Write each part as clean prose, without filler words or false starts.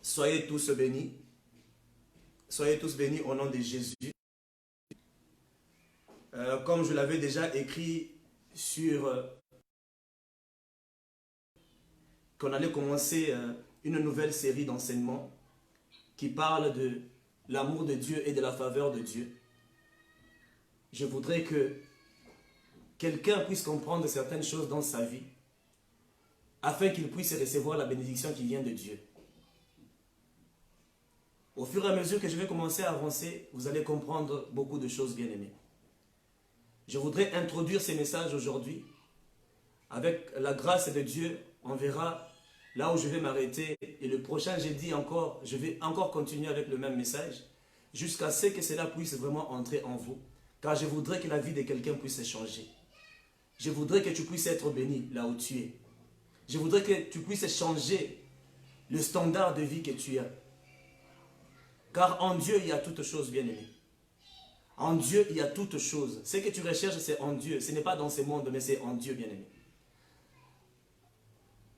Soyez tous bénis. Soyez tous bénis au nom de Jésus. Comme je l'avais déjà écrit sur qu'on allait commencer une nouvelle série d'enseignements qui parle de l'amour de Dieu et de la faveur de Dieu. Je voudrais que quelqu'un puisse comprendre certaines choses dans sa vie afin qu'il puisse recevoir la bénédiction qui vient de Dieu. Au fur et à mesure que je vais commencer à avancer, vous allez comprendre beaucoup de choses, bien-aimés. Je voudrais introduire ces messages aujourd'hui. Avec la grâce de Dieu, on verra là où je vais m'arrêter. Et le prochain jeudi encore, je vais encore continuer avec le même message jusqu'à ce que cela puisse vraiment entrer en vous. Car je voudrais que la vie de quelqu'un puisse changer. Je voudrais que tu puisses être béni là où tu es. Je voudrais que tu puisses changer le standard de vie que tu as. Car en Dieu, il y a toutes choses, bien-aimées. En Dieu, il y a toutes choses. Ce que tu recherches, c'est en Dieu. Ce n'est pas dans ce monde, mais c'est en Dieu, bien-aimé.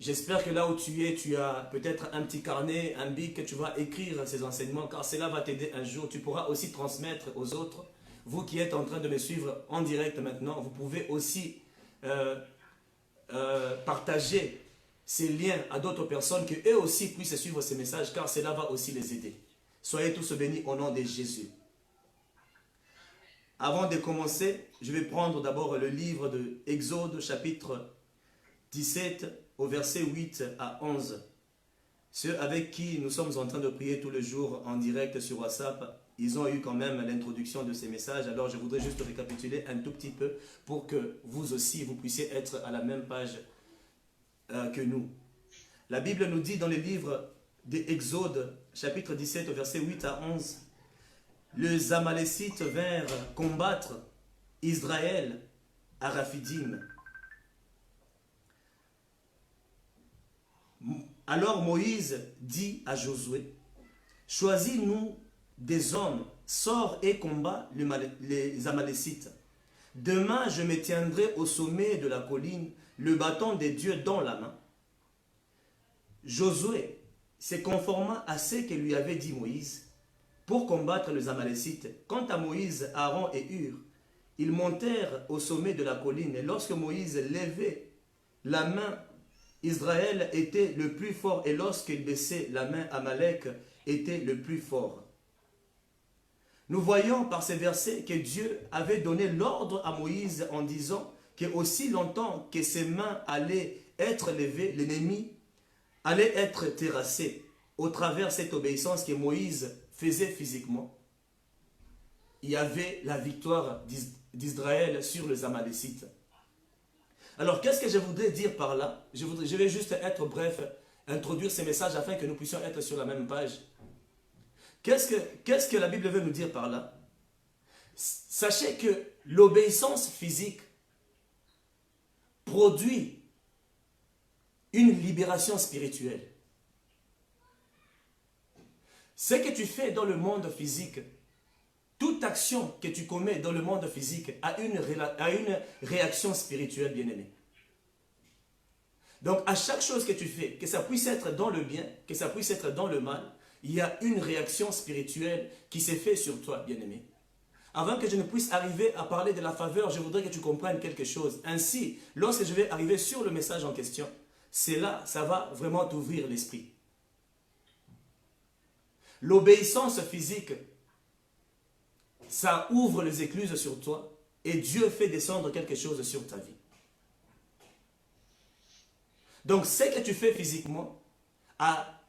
J'espère que là où tu es, tu as peut-être un petit carnet, un bic, que tu vas écrire ces enseignements, car cela va t'aider un jour. Tu pourras aussi transmettre aux autres. Vous qui êtes en train de me suivre en direct maintenant, vous pouvez aussi partager ces liens à d'autres personnes, qu'eux aussi puissent suivre ces messages, car cela va aussi les aider. Soyez tous bénis au nom de Jésus. Avant de commencer, je vais prendre d'abord le livre de Exode, chapitre 17, au verset 8 à 11. Ceux avec qui nous sommes en train de prier tous les jours en direct sur WhatsApp, ils ont eu quand même l'introduction de ces messages. Alors je voudrais juste récapituler un tout petit peu pour que vous aussi, vous puissiez être à la même page que nous. La Bible nous dit dans le livre d'Exode, chapitre 17, au verset 8 à 11, les Amalécites vinrent combattre Israël à Raphidim. Alors Moïse dit à Josué, « Choisis-nous des hommes, sors et combat les Amalécites. Demain je me tiendrai au sommet de la colline, le bâton de Dieu dans la main. » Josué se conforma à ce que lui avait dit Moïse pour combattre les Amalécites. Quant à Moïse, Aaron et Hur, ils montèrent au sommet de la colline. Et lorsque Moïse levait la main, Israël était le plus fort. Et lorsqu'il baissait la main, Amalek était le plus fort. Nous voyons par ces versets que Dieu avait donné l'ordre à Moïse en disant que aussi longtemps que ses mains allaient être levées, l'ennemi allait être terrassé au travers de cette obéissance que Moïse faisait physiquement. Il y avait la victoire d'Israël sur les Amalécites. Alors, qu'est-ce que je voudrais dire par là? Je vais juste être bref, introduire ces messages afin que nous puissions être sur la même page. Qu'est-ce que la Bible veut nous dire par là? Sachez que l'obéissance physique produit une libération spirituelle. Ce que tu fais dans le monde physique, toute action que tu commets dans le monde physique a une réaction spirituelle, bien-aimée. Donc, à chaque chose que tu fais, que ça puisse être dans le bien, que ça puisse être dans le mal, il y a une réaction spirituelle qui s'est faite sur toi, bien-aimé. Avant que je ne puisse arriver à parler de la faveur, je voudrais que tu comprennes quelque chose. Ainsi, lorsque je vais arriver sur le message en question, c'est là, ça va vraiment t'ouvrir l'esprit. L'obéissance physique, ça ouvre les écluses sur toi et Dieu fait descendre quelque chose sur ta vie. Donc, ce que tu fais physiquement a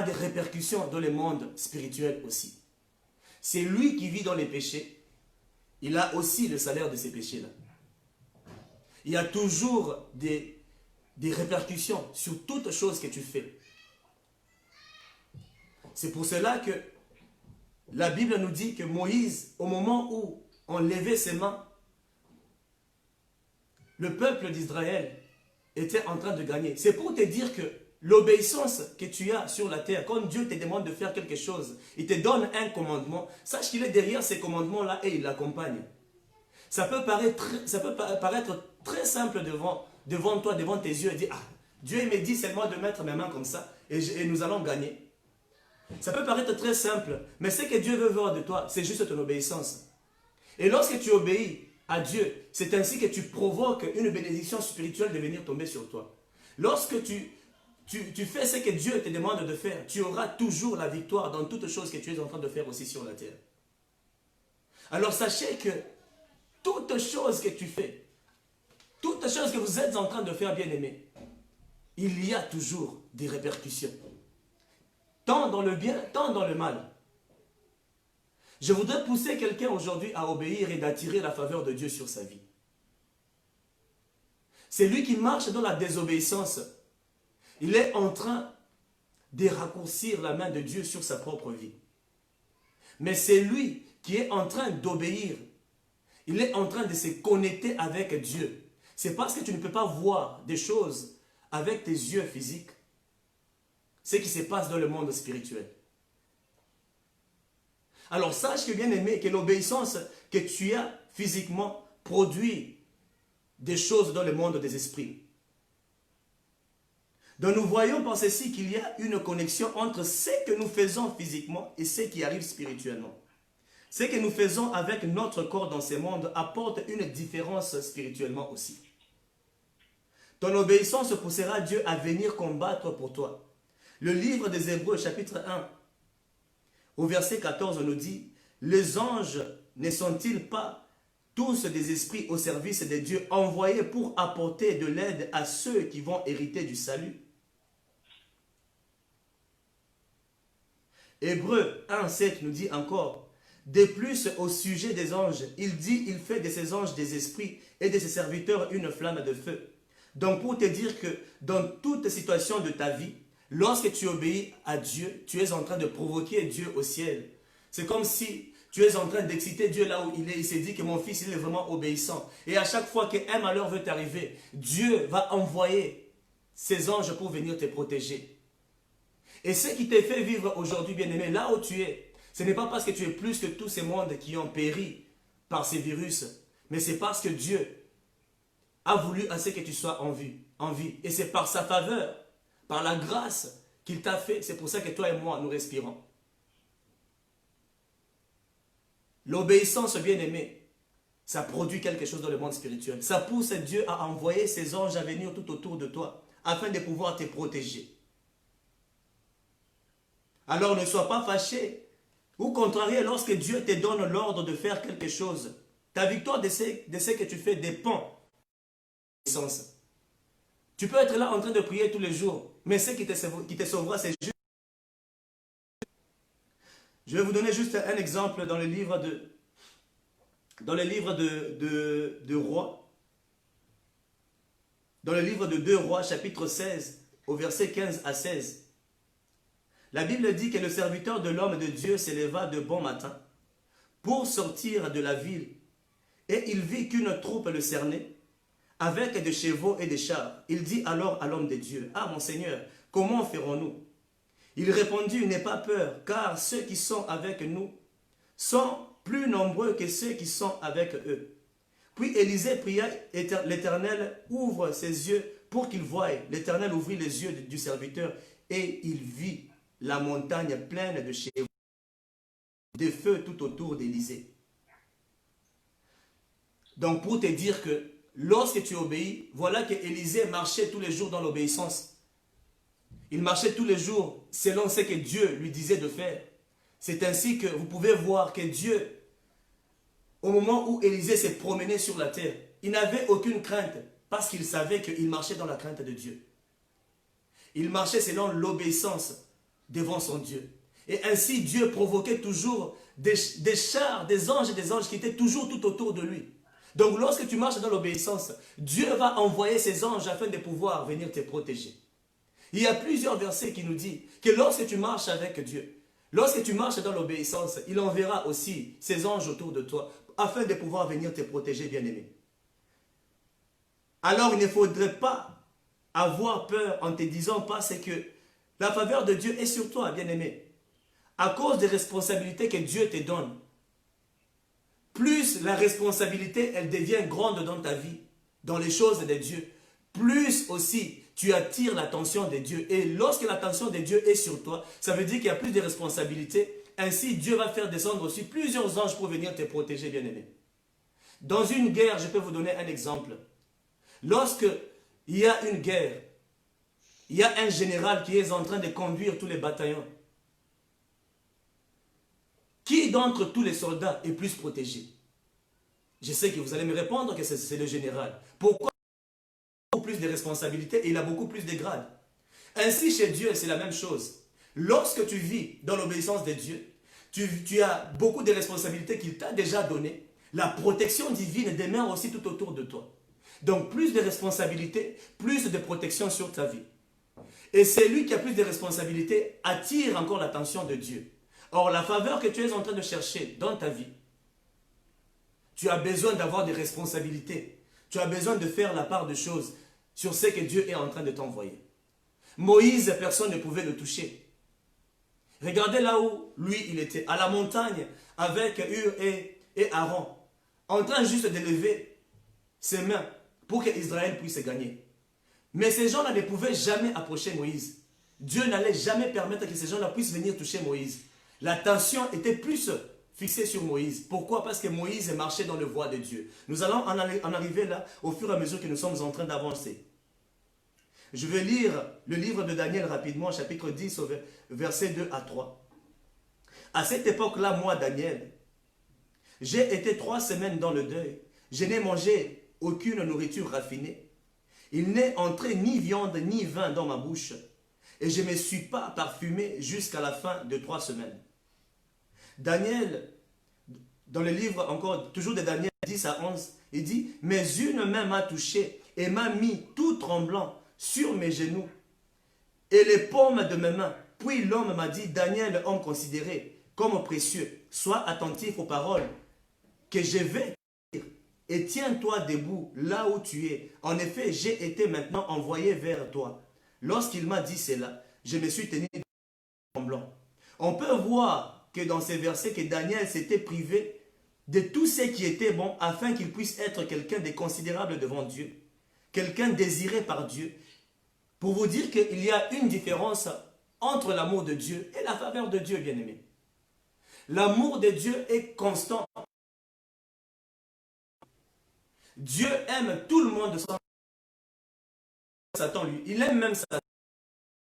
des répercussions dans le monde spirituel aussi. C'est lui qui vit dans les péchés, il a aussi le salaire de ces péchés-là. Il y a toujours des répercussions sur toute chose que tu fais. C'est pour cela que la Bible nous dit que Moïse, au moment où on levait ses mains, le peuple d'Israël était en train de gagner. C'est pour te dire que l'obéissance que tu as sur la terre, quand Dieu te demande de faire quelque chose, il te donne un commandement, sache qu'il est derrière ces commandements-là et il l'accompagne. Ça peut paraître très simple devant toi, devant tes yeux, et dire, ah, Dieu me dit seulement de mettre mes mains comme ça et nous allons gagner. Ça peut paraître très simple, mais ce que Dieu veut voir de toi, c'est juste ton obéissance. Et lorsque tu obéis à Dieu, c'est ainsi que tu provoques une bénédiction spirituelle de venir tomber sur toi. Lorsque tu fais ce que Dieu te demande de faire, tu auras toujours la victoire dans toutes choses que tu es en train de faire aussi sur la terre. Alors sachez que toutes choses que tu fais, toutes choses que vous êtes en train de faire, bien-aimés, il y a toujours des répercussions. Tant dans le bien, tant dans le mal. Je voudrais pousser quelqu'un aujourd'hui à obéir et d'attirer la faveur de Dieu sur sa vie. C'est lui qui marche dans la désobéissance. Il est en train de raccourcir la main de Dieu sur sa propre vie. Mais c'est lui qui est en train d'obéir. Il est en train de se connecter avec Dieu. C'est parce que tu ne peux pas voir des choses avec tes yeux physiques. Ce qui se passe dans le monde spirituel. Alors sache que, bien aimé, que l'obéissance que tu as physiquement produit des choses dans le monde des esprits. Donc nous voyons par ceci qu'il y a une connexion entre ce que nous faisons physiquement et ce qui arrive spirituellement. Ce que nous faisons avec notre corps dans ce monde apporte une différence spirituellement aussi. Ton obéissance poussera Dieu à venir combattre pour toi. Le livre des Hébreux, chapitre 1, au verset 14, nous dit « Les anges ne sont-ils pas tous des esprits au service de Dieu envoyés pour apporter de l'aide à ceux qui vont hériter du salut ?» Hébreux 1, 7 nous dit encore « De plus au sujet des anges, il dit « Il fait de ses anges des esprits et de ses serviteurs une flamme de feu. » Donc pour te dire que dans toute situation de ta vie, lorsque tu obéis à Dieu, tu es en train de provoquer Dieu au ciel. C'est comme si tu es en train d'exciter Dieu là où il est. Il s'est dit que mon fils, il est vraiment obéissant. Et à chaque fois qu'un malheur veut t'arriver, Dieu va envoyer ses anges pour venir te protéger. Et ce qui te fait vivre aujourd'hui, bien-aimé, là où tu es, ce n'est pas parce que tu es plus que tous ces mondes qui ont péri par ces virus, mais c'est parce que Dieu a voulu à ce que tu sois en vie. Et c'est par sa faveur, par la grâce qu'il t'a fait, c'est pour ça que toi et moi, nous respirons. L'obéissance, bien-aimée, ça produit quelque chose dans le monde spirituel. Ça pousse Dieu à envoyer ses anges à venir tout autour de toi, afin de pouvoir te protéger. Alors ne sois pas fâché ou contrarié lorsque Dieu te donne l'ordre de faire quelque chose. Ta victoire de ce que tu fais dépend de l'obéissance. Tu peux être là en train de prier tous les jours, mais ce qui te sauvera, c'est juste. Je vais vous donner juste un exemple dans le livre de Rois. Dans le livre de 2 Rois, chapitre 16, au verset 15 à 16. La Bible dit que le serviteur de l'homme de Dieu s'éleva de bon matin pour sortir de la ville, et il vit qu'une troupe le cernait, avec des chevaux et des chars. Il dit alors à l'homme de Dieu, « Ah, mon Seigneur, comment ferons-nous » Il répondit, « N'aie pas peur, car ceux qui sont avec nous sont plus nombreux que ceux qui sont avec eux. » Puis Élisée pria, « L'Éternel ouvre ses yeux pour qu'il voie. » L'Éternel ouvrit les yeux du serviteur, et il vit la montagne pleine de chevaux, de feux tout autour d'Élisée. Donc pour te dire que lorsque tu obéis, voilà que Élisée marchait tous les jours dans l'obéissance. Il marchait tous les jours selon ce que Dieu lui disait de faire. C'est ainsi que vous pouvez voir que Dieu, au moment où Élisée s'est promené sur la terre, il n'avait aucune crainte parce qu'il savait qu'il marchait dans la crainte de Dieu. Il marchait selon l'obéissance devant son Dieu. Et ainsi Dieu provoquait toujours des chars, des anges qui étaient toujours tout autour de lui. Donc lorsque tu marches dans l'obéissance, Dieu va envoyer ses anges afin de pouvoir venir te protéger. Il y a plusieurs versets qui nous disent que lorsque tu marches avec Dieu, lorsque tu marches dans l'obéissance, il enverra aussi ses anges autour de toi afin de pouvoir venir te protéger, bien-aimé. Alors il ne faudrait pas avoir peur en te disant parce que la faveur de Dieu est sur toi, bien-aimé. À cause des responsabilités que Dieu te donne, plus la responsabilité, elle devient grande dans ta vie, dans les choses de Dieu, plus aussi tu attires l'attention de Dieu. Et lorsque l'attention de Dieu est sur toi, ça veut dire qu'il y a plus de responsabilités. Ainsi, Dieu va faire descendre aussi plusieurs anges pour venir te protéger, bien-aimé. Dans une guerre, je peux vous donner un exemple. Lorsque il y a une guerre, il y a un général qui est en train de conduire tous les bataillons. Qui d'entre tous les soldats est plus protégé? Je sais que vous allez me répondre que c'est le général. Pourquoi? Il a beaucoup plus de responsabilités et il a beaucoup plus de grades. Ainsi, chez Dieu, c'est la même chose. Lorsque tu vis dans l'obéissance de Dieu, tu as beaucoup de responsabilités qu'il t'a déjà données. La protection divine demeure aussi tout autour de toi. Donc, plus de responsabilités, plus de protection sur ta vie. Et celui qui a plus de responsabilités attire encore l'attention de Dieu. Or, la faveur que tu es en train de chercher dans ta vie, tu as besoin d'avoir des responsabilités. Tu as besoin de faire la part de choses sur ce que Dieu est en train de t'envoyer. Moïse, personne ne pouvait le toucher. Regardez là où lui, il était, à la montagne, avec Hur et Aaron, en train juste de lever ses mains pour que Israël puisse gagner. Mais ces gens-là ne pouvaient jamais approcher Moïse. Dieu n'allait jamais permettre que ces gens-là puissent venir toucher Moïse. L'attention était plus fixée sur Moïse. Pourquoi? Parce que Moïse marchait dans le voie de Dieu. Nous allons en arriver là au fur et à mesure que nous sommes en train d'avancer. Je vais lire le livre de Daniel rapidement, chapitre 10, versets 2 à 3. À cette époque-là, moi, Daniel, j'ai été 3 semaines dans le deuil. Je n'ai mangé aucune nourriture raffinée. Il n'est entré ni viande ni vin dans ma bouche. Et je ne me suis pas parfumé jusqu'à la fin de 3 semaines. Daniel, dans le livre encore, toujours de Daniel 10 à 11, il dit, « Mais une main m'a touché et m'a mis tout tremblant sur mes genoux et les paumes de mes mains. Puis l'homme m'a dit, Daniel, homme considéré comme précieux, sois attentif aux paroles que je vais dire et tiens-toi debout là où tu es. En effet, j'ai été maintenant envoyé vers toi. » Lorsqu'il m'a dit cela, je me suis tenu tremblant. On peut voir que dans ces versets que Daniel s'était privé de tout ce qui était bon afin qu'il puisse être quelqu'un de considérable devant Dieu, quelqu'un désiré par Dieu. Pour vous dire qu'il y a une différence entre l'amour de Dieu et la faveur de Dieu, bien-aimé. L'amour de Dieu est constant. Dieu aime tout le monde sans Satan, lui. Il aime même sa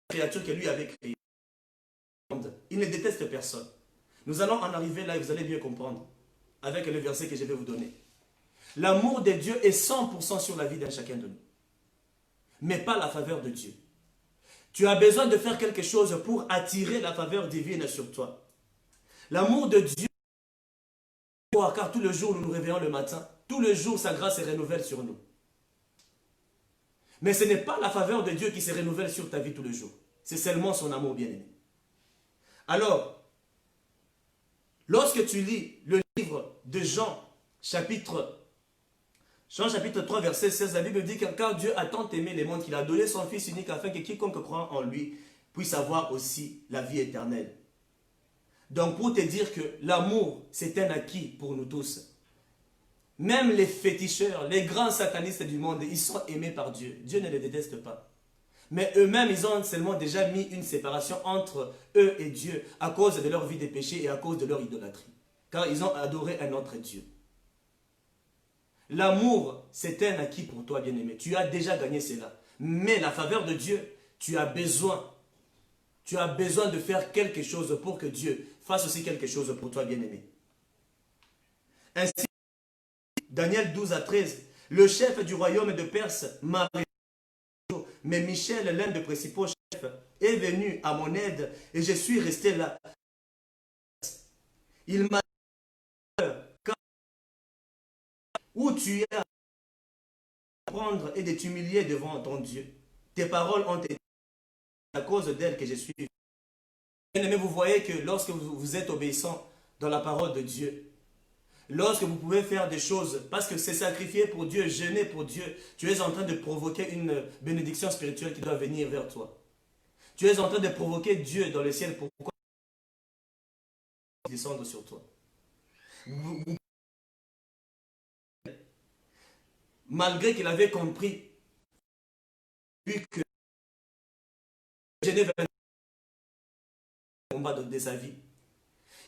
créature que lui avait créée. Il ne déteste personne. Nous allons en arriver là et vous allez bien comprendre avec le verset que je vais vous donner. L'amour de Dieu est 100% sur la vie d'un chacun de nous. Mais pas la faveur de Dieu. Tu as besoin de faire quelque chose pour attirer la faveur divine sur toi. L'amour de Dieu, car tout le jour nous nous réveillons le matin, tout le jour sa grâce se renouvelle sur nous. Mais ce n'est pas la faveur de Dieu qui se renouvelle sur ta vie tout le jour. C'est seulement son amour bien-aimé. Alors, lorsque tu lis le livre de Jean, chapitre 3, verset 16, la Bible dit que car Dieu a tant aimé les mondes qu'il a donné son Fils unique afin que quiconque croit en lui puisse avoir aussi la vie éternelle. Donc pour te dire que l'amour, c'est un acquis pour nous tous. Même les féticheurs, les grands satanistes du monde, ils sont aimés par Dieu. Dieu ne les déteste pas. Mais eux-mêmes, ils ont seulement déjà mis une séparation entre eux et Dieu à cause de leur vie de péché et à cause de leur idolâtrie. Car ils ont adoré un autre Dieu. L'amour, c'est un acquis pour toi, bien-aimé. Tu as déjà gagné cela. Mais la faveur de Dieu, tu as besoin de faire quelque chose pour que Dieu fasse aussi quelque chose pour toi, bien-aimé. Ainsi, Daniel 12 à 13, le chef du royaume de Perse m'a répondu, mais Michel, l'un des principaux chefs, est venu à mon aide et je suis resté là. Il m'a dit, où tu es à prendre et de t'humilier devant ton Dieu. Tes paroles ont été à cause d'elles que je suis. Bien-aimé, vous voyez que lorsque vous êtes obéissant dans la parole de Dieu, lorsque vous pouvez faire des choses, parce que c'est sacrifié pour Dieu, jeûner pour Dieu, tu es en train de provoquer une bénédiction spirituelle qui doit venir vers toi. Tu es en train de provoquer Dieu dans le ciel pour descendre sur toi. Malgré qu'il avait compris, vu que Genève combat de sa vie.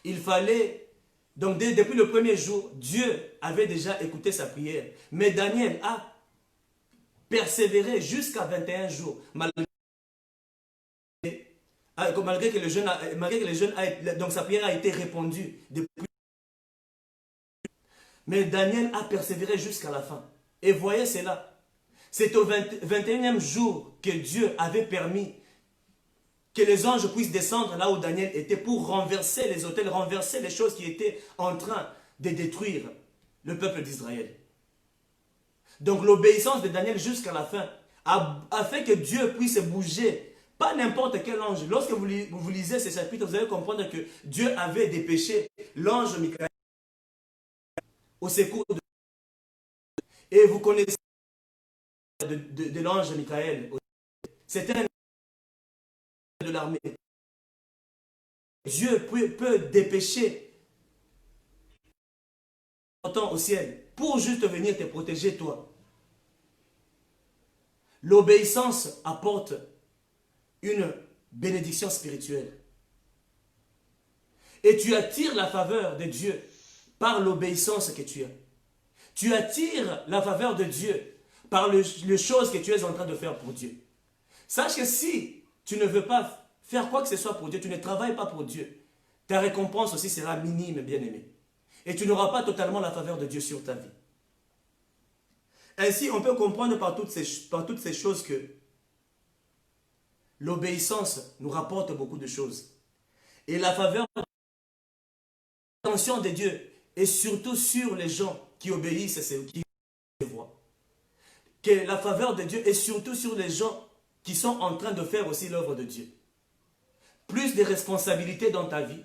Il fallait, donc depuis le premier jour, Dieu avait déjà écouté sa prière. Mais Daniel a persévéré jusqu'à 21 jours, malgré que le jeûne donc sa prière a été répondue depuis. Mais Daniel a persévéré jusqu'à la fin. Et voyez cela. C'est au 21e jour que Dieu avait permis que les anges puissent descendre là où Daniel était pour renverser les autels, renverser les choses qui étaient en train de détruire le peuple d'Israël. Donc l'obéissance de Daniel jusqu'à la fin a fait que Dieu puisse bouger, pas n'importe quel ange. Lorsque vous lisez ces chapitres, vous allez comprendre que Dieu avait dépêché l'ange Michaël au secours de... Et vous connaissez de l'ange Michaël. C'était un de l'armée. Dieu peut dépêcher au ciel pour juste venir te protéger toi. L'obéissance apporte une bénédiction spirituelle. Et tu attires la faveur de Dieu par l'obéissance que tu as. Tu attires la faveur de Dieu par les choses que tu es en train de faire pour Dieu. Sache que si tu ne veux pas faire quoi que ce soit pour Dieu, tu ne travailles pas pour Dieu, ta récompense aussi sera minime, bien-aimé. Et tu n'auras pas totalement la faveur de Dieu sur ta vie. Ainsi, on peut comprendre par toutes ces choses que l'obéissance nous rapporte beaucoup de choses. Et la faveur, l'attention de Dieu est surtout sur les gens qui obéissent à ses voies. Que la faveur de Dieu est surtout sur les gens qui sont en train de faire aussi l'œuvre de Dieu. Plus de responsabilités dans ta vie,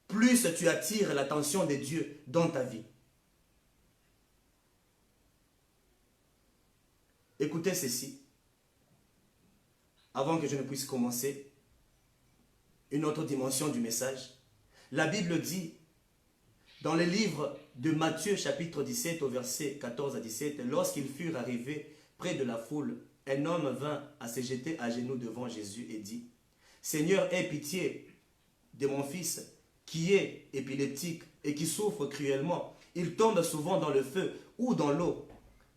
plus tu attires l'attention de Dieu dans ta vie. Écoutez ceci, avant que je ne puisse commencer une autre dimension du message. La Bible dit, dans le livre de Matthieu chapitre 17 au verset 14 à 17, lorsqu'ils furent arrivés près de la foule, un homme vint à se jeter à genoux devant Jésus et dit, « Seigneur, aie pitié de mon fils qui est épileptique et qui souffre cruellement. Il tombe souvent dans le feu ou dans l'eau.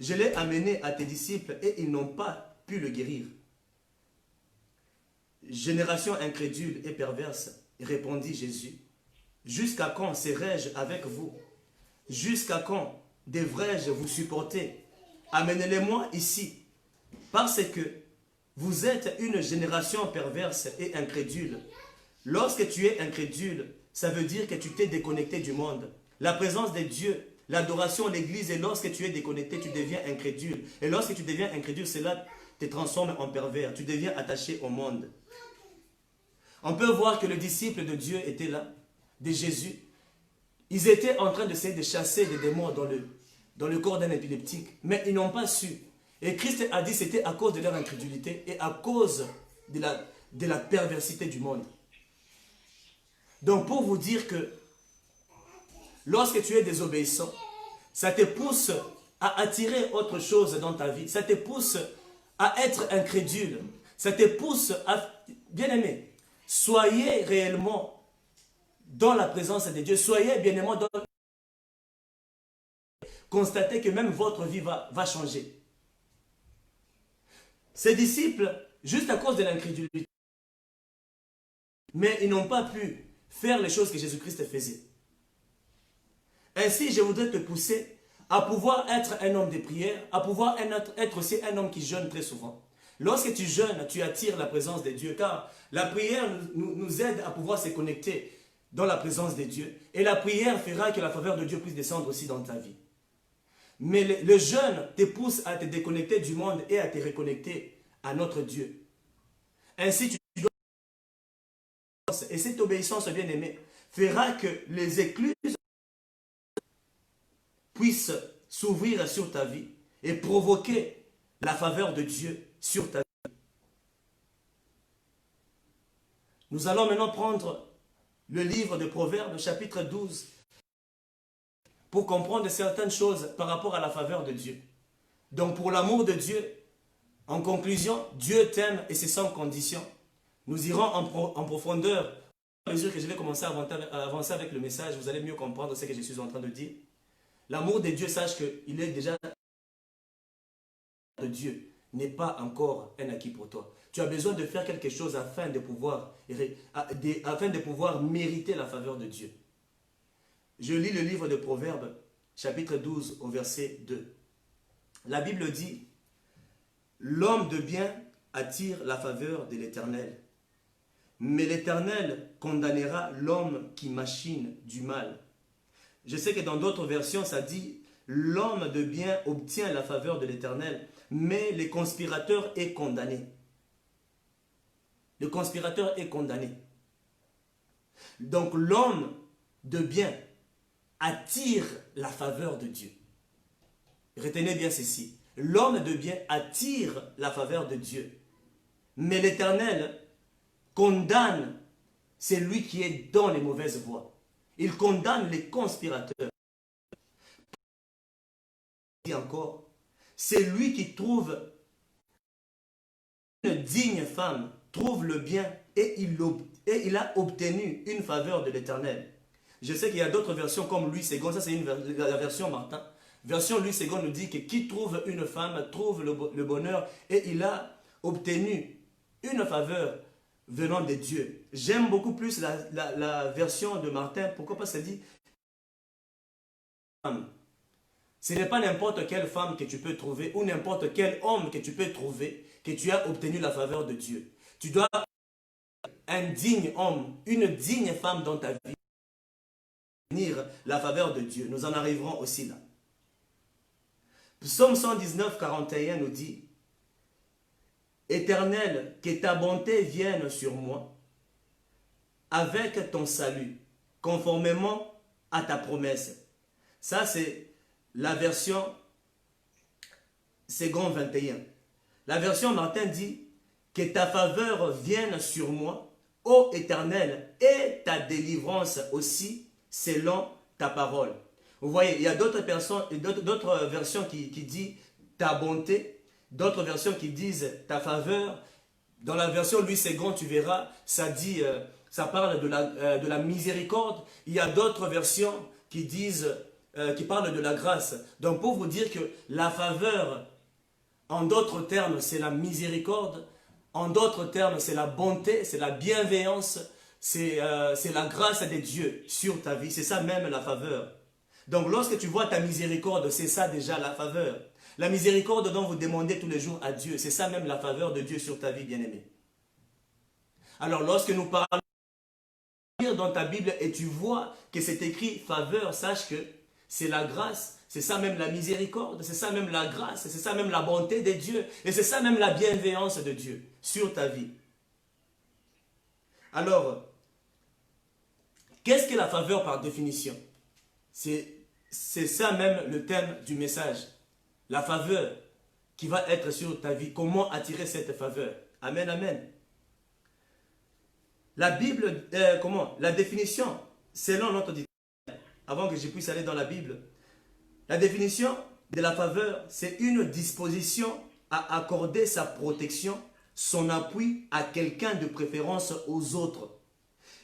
Je l'ai amené à tes disciples et ils n'ont pas pu le guérir. » Génération incrédule et perverse, répondit Jésus, « Jusqu'à quand serai-je avec vous? Jusqu'à quand devrais-je vous supporter? Amenez-les-moi ici, parce que vous êtes une génération perverse et incrédule. » Lorsque tu es incrédule, ça veut dire que tu t'es déconnecté du monde. La présence de Dieu, l'adoration, l'église, et lorsque tu es déconnecté, tu deviens incrédule. Et lorsque tu deviens incrédule, cela te transforme en pervers. Tu deviens attaché au monde. On peut voir que les disciples de Dieu étaient là, de Jésus. Ils étaient en train d'essayer de chasser des démons dans le corps d'un épileptique, mais ils n'ont pas su. Et Christ a dit que c'était à cause de leur incrédulité et à cause de la perversité du monde. Donc pour vous dire que lorsque tu es désobéissant, ça te pousse à attirer autre chose dans ta vie. Ça te pousse à être incrédule. Ça te pousse à... Bien-aimé, soyez réellement dans la présence de Dieu. Soyez bien-aimé dans... Constatez que même votre vie va changer. Ces disciples, juste à cause de l'incrédulité, mais ils n'ont pas pu faire les choses que Jésus-Christ faisait. Ainsi, je voudrais te pousser à pouvoir être un homme de prière, à pouvoir être aussi un homme qui jeûne très souvent. Lorsque tu jeûnes, tu attires la présence de Dieu, car la prière nous aide à pouvoir se connecter dans la présence de Dieu. Et la prière fera que la faveur de Dieu puisse descendre aussi dans ta vie. Mais le jeûne te pousse à te déconnecter du monde et à te reconnecter à notre Dieu. Ainsi, tu dois... Et cette obéissance, bien-aimée, fera que les écluses puissent s'ouvrir sur ta vie et provoquer la faveur de Dieu sur ta vie. Nous allons maintenant prendre le livre de Proverbes, chapitre 12, pour comprendre certaines choses par rapport à la faveur de Dieu. Donc pour l'amour de Dieu, en conclusion, Dieu t'aime et c'est sans condition. Nous irons en profondeur. À mesure que je vais commencer à avancer avec le message, vous allez mieux comprendre ce que je suis en train de dire. L'amour de Dieu, sache qu'il est déjà de Dieu, n'est pas encore un acquis pour toi. Tu as besoin de faire quelque chose afin de pouvoir mériter la faveur de Dieu. Je lis le livre de Proverbes, chapitre 12, au verset 2. La Bible dit, « L'homme de bien attire la faveur de l'Éternel, mais l'Éternel condamnera l'homme qui machine du mal. » Je sais que dans d'autres versions, ça dit « L'homme de bien obtient la faveur de l'Éternel, mais le conspirateur est condamné. » Le conspirateur est condamné. Donc l'homme de bien attire la faveur de Dieu. Retenez bien ceci. L'homme de bien attire la faveur de Dieu. Mais l'Éternel condamne celui qui est dans les mauvaises voies. Il condamne les conspirateurs. Et encore, c'est lui qui trouve une digne femme, trouve le bien et il a obtenu une faveur de l'Éternel. Je sais qu'il y a d'autres versions comme Louis II, ça c'est la version Martin. Version Louis II nous dit que qui trouve une femme trouve le bonheur et il a obtenu une faveur venant de Dieu. J'aime beaucoup plus la version de Martin. Pourquoi? Parce que ça dit ce n'est pas n'importe quelle femme que tu peux trouver ou n'importe quel homme que tu peux trouver que tu as obtenu la faveur de Dieu. Tu dois être un digne homme, une digne femme dans ta vie. Obtenir la faveur de Dieu. Nous en arriverons aussi là. Psaume 119, 41 nous dit « Éternel, que ta bonté vienne sur moi avec ton salut, conformément à ta promesse. » Ça, c'est la version Second 21. La version Martin dit « Que ta faveur vienne sur moi, ô Éternel, et ta délivrance aussi, selon ta parole. » Vous voyez, il y a d'autres versions qui disent ta bonté, d'autres versions qui disent ta faveur. Dans la version Louis II, tu verras, ça parle de la miséricorde. Il y a d'autres versions qui parlent de la grâce. Donc pour vous dire que la faveur, en d'autres termes, c'est la miséricorde. En d'autres termes, c'est la bonté, c'est la bienveillance, c'est la grâce de Dieu sur ta vie. C'est ça même la faveur. Donc lorsque tu vois ta miséricorde, c'est ça déjà la faveur. La miséricorde dont vous demandez tous les jours à Dieu, c'est ça même la faveur de Dieu sur ta vie, bien-aimée. Alors lorsque nous parlons dans ta Bible et tu vois que c'est écrit faveur, sache que c'est la grâce, c'est ça même la miséricorde, c'est ça même la grâce, c'est ça même la bonté de Dieu et c'est ça même la bienveillance de Dieu sur ta vie. Alors, qu'est-ce que la faveur par définition? C'est ça même le thème du message. La faveur qui va être sur ta vie. Comment attirer cette faveur? Amen, amen. La Bible, la définition, selon notre dictionnaire, avant que je puisse aller dans la Bible, la définition de la faveur, c'est une disposition à accorder sa protection, son appui à quelqu'un de préférence aux autres.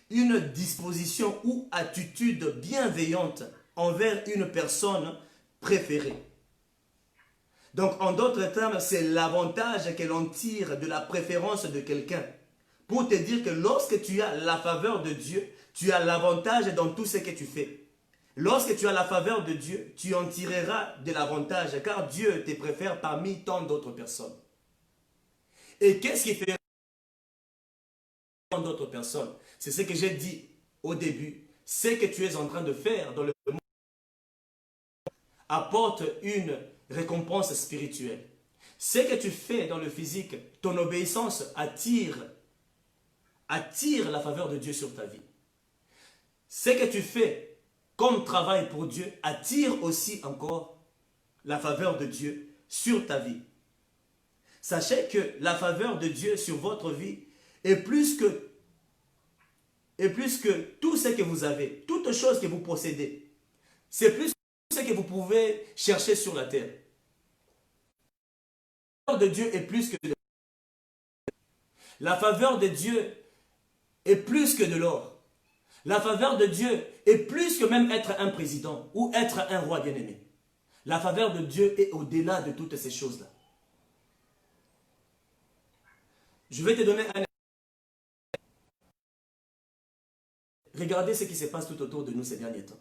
Une disposition ou attitude bienveillante envers une personne préférée. Donc, en d'autres termes, c'est l'avantage que l'on tire de la préférence de quelqu'un. Pour te dire que lorsque tu as la faveur de Dieu, tu as l'avantage dans tout ce que tu fais. Lorsque tu as la faveur de Dieu, tu en tireras de l'avantage, car Dieu te préfère parmi tant d'autres personnes. Et qu'est-ce qui fait tant d'autres personnes? C'est ce que j'ai dit au début. Ce que tu es en train de faire dans le monde apporte une récompense spirituelle. Ce que tu fais dans le physique, ton obéissance attire la faveur de Dieu sur ta vie. Ce que tu fais comme travail pour Dieu attire aussi encore la faveur de Dieu sur ta vie. Sachez que la faveur de Dieu sur votre vie est plus que tout ce que vous avez, toute chose que vous possédez. C'est plus que ce que vous pouvez chercher sur la terre. La faveur de Dieu est plus que... La faveur de Dieu est plus que de l'or. La faveur de Dieu est plus que même être un président ou être un roi bien-aimé. La faveur de Dieu est au-delà de toutes ces choses-là. Je vais te donner un... Regardez ce qui se passe tout autour de nous ces derniers temps.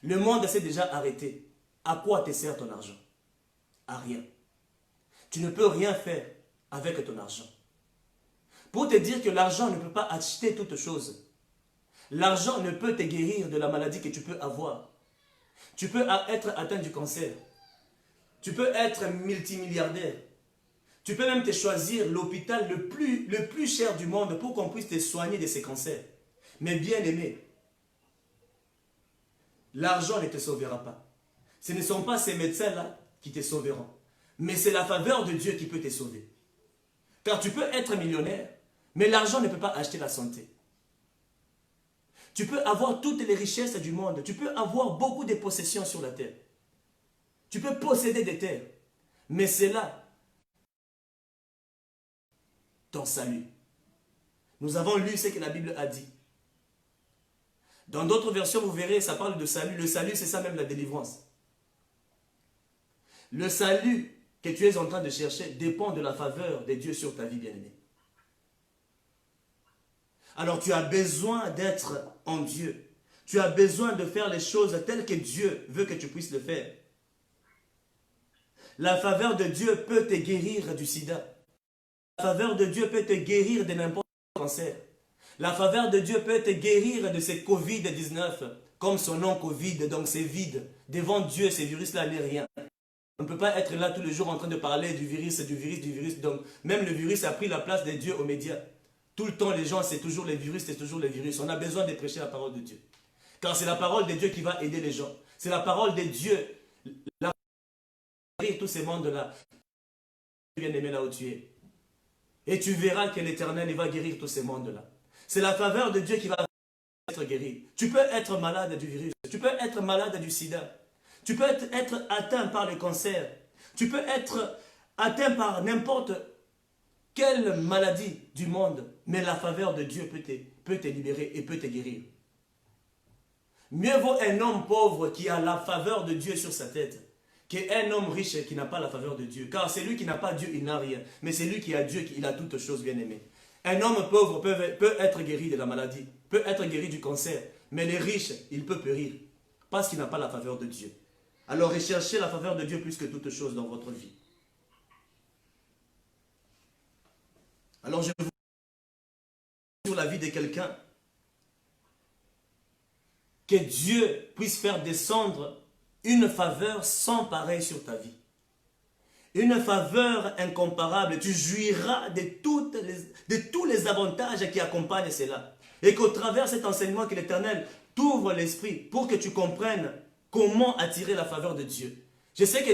Le monde s'est déjà arrêté. À quoi te sert ton argent? À rien. Tu ne peux rien faire avec ton argent. Pour te dire que l'argent ne peut pas acheter toute chose. L'argent ne peut te guérir de la maladie que tu peux avoir. Tu peux être atteint du cancer. Tu peux être multimilliardaire. Tu peux même te choisir l'hôpital le plus cher du monde pour qu'on puisse te soigner de ces cancers. Mais bien aimé, l'argent ne te sauvera pas. Ce ne sont pas ces médecins-là qui te sauveront. Mais c'est la faveur de Dieu qui peut te sauver. Car tu peux être millionnaire, mais l'argent ne peut pas acheter la santé. Tu peux avoir toutes les richesses du monde. Tu peux avoir beaucoup de possessions sur la terre. Tu peux posséder des terres. Mais c'est là ton salut. Nous avons lu ce que la Bible a dit. Dans d'autres versions, vous verrez, ça parle de salut. Le salut, c'est ça même la délivrance. Le salut que tu es en train de chercher dépend de la faveur de Dieu sur ta vie, bien-aimée. Alors tu as besoin d'être en Dieu. Tu as besoin de faire les choses telles que Dieu veut que tu puisses le faire. La faveur de Dieu peut te guérir du sida. La faveur de Dieu peut te guérir de n'importe quel cancer. La faveur de Dieu peut te guérir de ces Covid-19, comme son nom Covid, donc c'est vide. Devant Dieu, ces virus-là n'est rien. On ne peut pas être là tous les jours en train de parler du virus, du virus, du virus. Donc même le virus a pris la place de Dieu aux médias. Tout le temps, les gens, c'est toujours les virus, c'est toujours les virus. On a besoin de prêcher la parole de Dieu. Car c'est la parole de Dieu qui va aider les gens. C'est la parole de Dieu. La guérir tous ces mondes-là. Bien aimé là où tu es. Et tu verras que l'Éternel, il va guérir tous ces mondes-là. C'est la faveur de Dieu qui va être guéri. Tu peux être malade du virus. Tu peux être malade du sida. Tu peux être atteint par le cancer. Tu peux être atteint par n'importe quelle maladie du monde, mais la faveur de Dieu peut te libérer et peut te guérir. Mieux vaut un homme pauvre qui a la faveur de Dieu sur sa tête qu'un homme riche qui n'a pas la faveur de Dieu. Car celui qui n'a pas Dieu, il n'a rien. Mais celui qui a Dieu, il a toutes choses, bien aimées. Un homme pauvre peut être guéri de la maladie, peut être guéri du cancer, mais les riches, il peut périr parce qu'il n'a pas la faveur de Dieu. Alors recherchez la faveur de Dieu plus que toutes choses dans votre vie. Alors je vous sur la vie de quelqu'un, que Dieu puisse faire descendre une faveur sans pareil sur ta vie. Une faveur incomparable. Tu jouiras de tous les avantages qui accompagnent cela. Et qu'au travers de cet enseignement que l'Éternel t'ouvre l'esprit pour que tu comprennes comment attirer la faveur de Dieu. Je sais que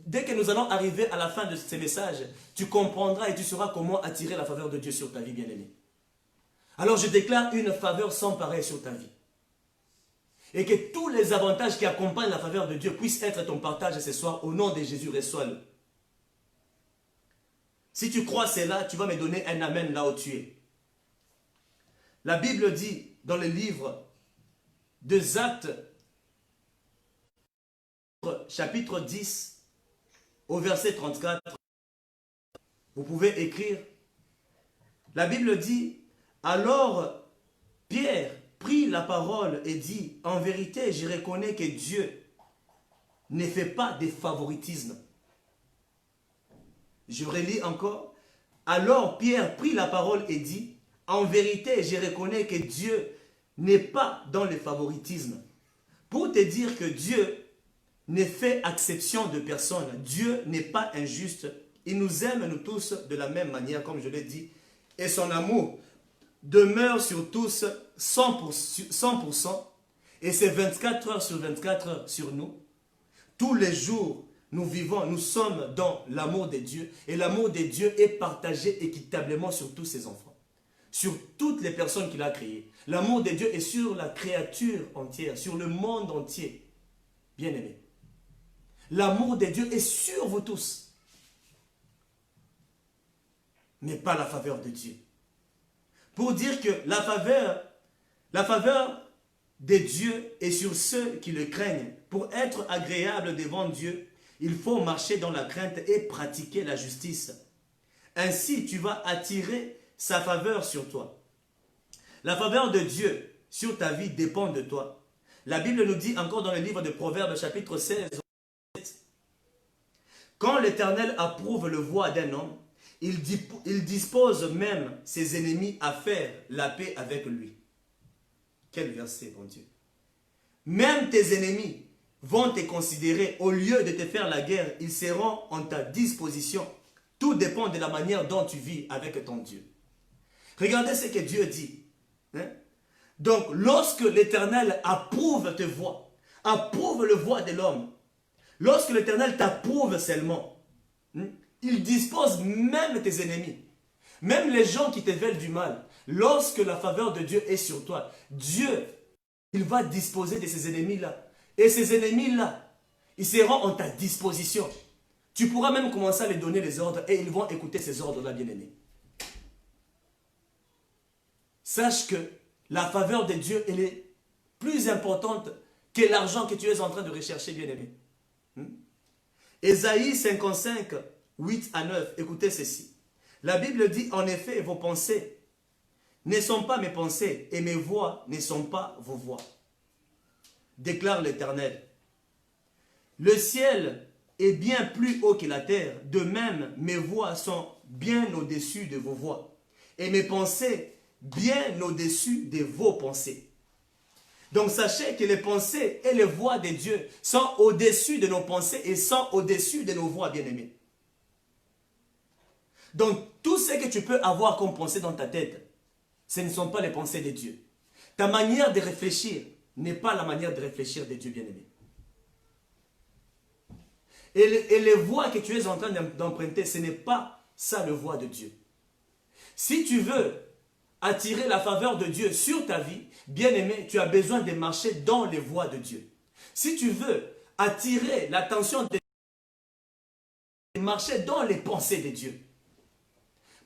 dès que nous allons arriver à la fin de ces messages, tu comprendras et tu sauras comment attirer la faveur de Dieu sur ta vie, bien-aimée. Alors je déclare une faveur sans pareil sur ta vie. Et que tous les avantages qui accompagnent la faveur de Dieu puissent être ton partage ce soir. Au nom de Jésus, reçois-le. Si tu crois cela, tu vas me donner un amen là où tu es. La Bible dit dans le livre des Actes, chapitre 10, au verset 34, vous pouvez écrire. La Bible dit, alors Pierre prit la parole et dit, en vérité, je reconnais que Dieu ne fait pas de favoritisme. Je relis encore. Alors Pierre prit la parole et dit, en vérité, je reconnais que Dieu n'est pas dans le favoritisme. Pour te dire que Dieu ne fait exception de personne. Dieu n'est pas injuste. Il nous aime, nous tous, de la même manière, comme je l'ai dit. Et son amour demeure sur tous 100%. Et c'est 24 heures sur 24 heures sur nous. Tous les jours, nous vivons, nous sommes dans l'amour de Dieu. Et l'amour de Dieu est partagé équitablement sur tous ses enfants. Sur toutes les personnes qu'il a créées. L'amour de Dieu est sur la créature entière, sur le monde entier. Bien-aimés. L'amour de Dieu est sur vous tous. mais pas la faveur de Dieu. Pour dire que la faveur de Dieu est sur ceux qui le craignent. Pour être agréable devant Dieu, il faut marcher dans la crainte et pratiquer la justice. Ainsi, tu vas attirer sa faveur sur toi. La faveur de Dieu sur ta vie dépend de toi. La Bible nous dit encore dans le livre de Proverbes, chapitre 16, quand l'Éternel approuve le voie d'un homme, il dispose même ses ennemis à faire la paix avec lui. Quel verset, bon Dieu. Même tes ennemis vont te considérer, au lieu de te faire la guerre, ils seront en ta disposition. Tout dépend de la manière dont tu vis avec ton Dieu. Regardez ce que Dieu dit. Hein? Donc, lorsque l'Éternel approuve tes voies, approuve le voie de l'homme, lorsque l'Éternel t'approuve seulement, il dispose même tes ennemis, même les gens qui te veulent du mal. Lorsque la faveur de Dieu est sur toi, Dieu, il va disposer de ces ennemis-là. Et ces ennemis-là, ils seront en ta disposition. Tu pourras même commencer à les donner les ordres et ils vont écouter ces ordres-là, bien-aimés. Sache que la faveur de Dieu, elle est plus importante que l'argent que tu es en train de rechercher, bien-aimé. Ésaïe 55, 8 à 9, écoutez ceci. La Bible dit, en effet, vos pensées ne sont pas mes pensées et mes voix ne sont pas vos voix. Déclare l'Éternel. Le ciel est bien plus haut que la terre, de même mes voix sont bien au-dessus de vos voix et mes pensées bien au-dessus de vos pensées. Donc sachez que les pensées et les voix de Dieu sont au-dessus de nos pensées et sont au-dessus de nos voix, bien-aimés. Donc tout ce que tu peux avoir comme pensée dans ta tête, ce ne sont pas les pensées de Dieu. Ta manière de réfléchir n'est pas la manière de réfléchir de Dieu, bien-aimé. Et les voies que tu es en train d'emprunter, ce n'est pas ça le voie de Dieu. Si tu veux attirer la faveur de Dieu sur ta vie, bien-aimé, tu as besoin de marcher dans les voies de Dieu. Si tu veux attirer l'attention de Dieu, marcher dans les pensées de Dieu.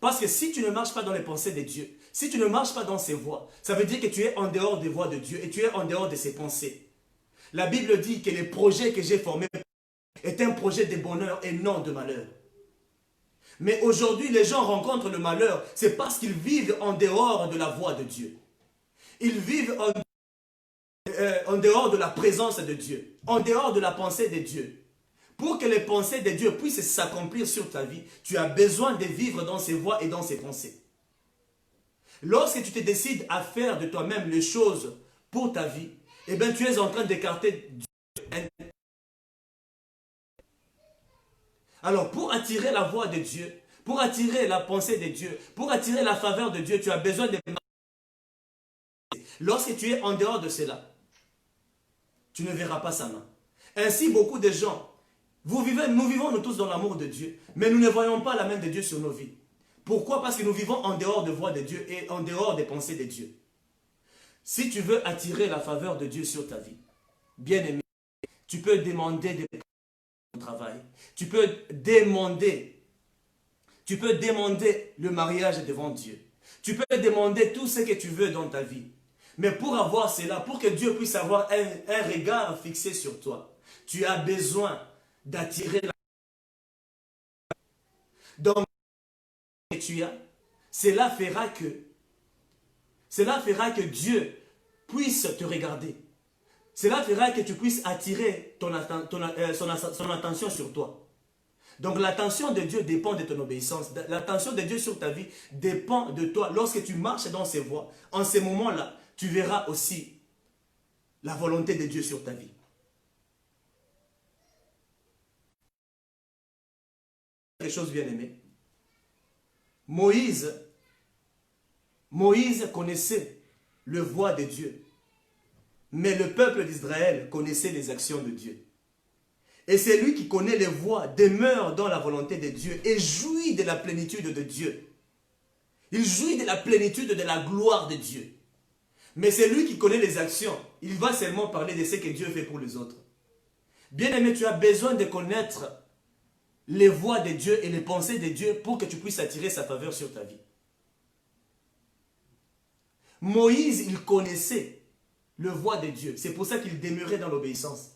Parce que si tu ne marches pas dans les pensées de Dieu, si tu ne marches pas dans ses voies, ça veut dire que tu es en dehors des voies de Dieu et tu es en dehors de ses pensées. La Bible dit que les projets que j'ai formés est un projet de bonheur et non de malheur. Mais aujourd'hui, les gens rencontrent le malheur, c'est parce qu'ils vivent en dehors de la voie de Dieu. Ils vivent en dehors de la présence de Dieu, en dehors de la pensée de Dieu. Pour que les pensées de Dieu puissent s'accomplir sur ta vie, tu as besoin de vivre dans ses voies et dans ses pensées. Lorsque tu te décides à faire de toi-même les choses pour ta vie, eh bien tu es en train d'écarter Dieu. Alors, pour attirer la voix de Dieu, pour attirer la pensée de Dieu, pour attirer la faveur de Dieu, tu as besoin de... Lorsque tu es en dehors de cela, tu ne verras pas sa main. Ainsi, beaucoup de gens, nous vivons nous tous dans l'amour de Dieu, mais nous ne voyons pas la main de Dieu sur nos vies. Pourquoi? Parce que nous vivons en dehors de voix de Dieu et en dehors des pensées de Dieu. Si tu veux attirer la faveur de Dieu sur ta vie, bien-aimé, tu peux demander des travail. Tu peux demander le mariage devant Dieu. Tu peux demander tout ce que tu veux dans ta vie. Mais pour avoir cela, pour que Dieu puisse avoir un regard fixé sur toi, tu as besoin d'attirer la... Donc, ce que tu as, cela fera que Dieu puisse te regarder. Cela fera que tu puisses attirer son attention sur toi. Donc l'attention de Dieu dépend de ton obéissance. L'attention de Dieu sur ta vie dépend de toi. Lorsque tu marches dans ses voies, en ces moments-là, tu verras aussi la volonté de Dieu sur ta vie. Quelque chose bien aimé. Moïse connaissait le voie de Dieu. Mais le peuple d'Israël connaissait les actions de Dieu. Et c'est lui qui connaît les voies, demeure dans la volonté de Dieu et jouit de la plénitude de Dieu. Il jouit de la plénitude de la gloire de Dieu. Mais c'est lui qui connaît les actions. Il va seulement parler de ce que Dieu fait pour les autres. Bien-aimé, tu as besoin de connaître les voies de Dieu et les pensées de Dieu pour que tu puisses attirer sa faveur sur ta vie. Moïse, il connaissait le voie de Dieu. C'est pour ça qu'il demeurait dans l'obéissance.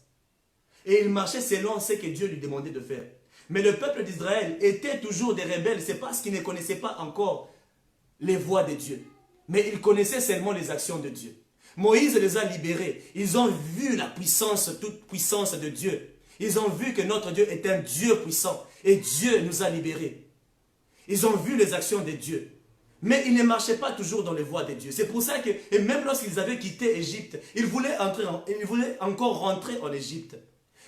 Et il marchait selon ce que Dieu lui demandait de faire. Mais le peuple d'Israël était toujours des rebelles. C'est parce qu'ils ne connaissaient pas encore les voies de Dieu. Mais ils connaissaient seulement les actions de Dieu. Moïse les a libérés. Ils ont vu la puissance, toute puissance de Dieu. Ils ont vu que notre Dieu est un Dieu puissant. Et Dieu nous a libérés. Ils ont vu les actions de Dieu. Mais ils ne marchaient pas toujours dans les voies de Dieu. C'est pour ça que, et même lorsqu'ils avaient quitté Égypte, ils voulaient encore rentrer en Égypte.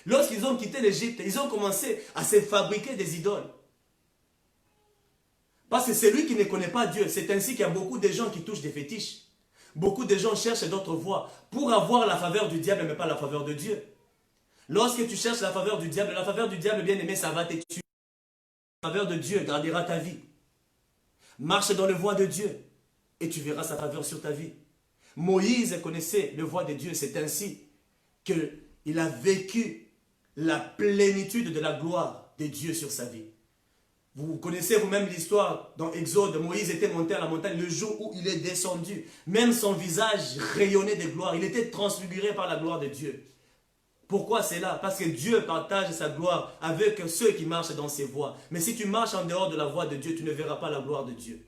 Lorsqu'ils ont quitté l'Égypte, ils ont commencé à se fabriquer des idoles. Parce que c'est lui qui ne connaît pas Dieu. C'est ainsi qu'il y a beaucoup de gens qui touchent des fétiches. Beaucoup de gens cherchent d'autres voies pour avoir la faveur du diable, mais pas la faveur de Dieu. Lorsque tu cherches la faveur du diable, bien aimé, ça va te tuer. La faveur de Dieu gardera ta vie. Marche dans le voie de Dieu et tu verras sa faveur sur ta vie. Moïse connaissait le voie de Dieu. C'est ainsi qu'il a vécu la plénitude de la gloire de Dieu sur sa vie. Vous connaissez vous-même l'histoire dans Exode. Moïse était monté à la montagne le jour où il est descendu. Même son visage rayonnait de gloire. Il était transfiguré par la gloire de Dieu. Pourquoi c'est là? Parce que Dieu partage sa gloire avec ceux qui marchent dans ses voies. Mais si tu marches en dehors de la voie de Dieu, tu ne verras pas la gloire de Dieu.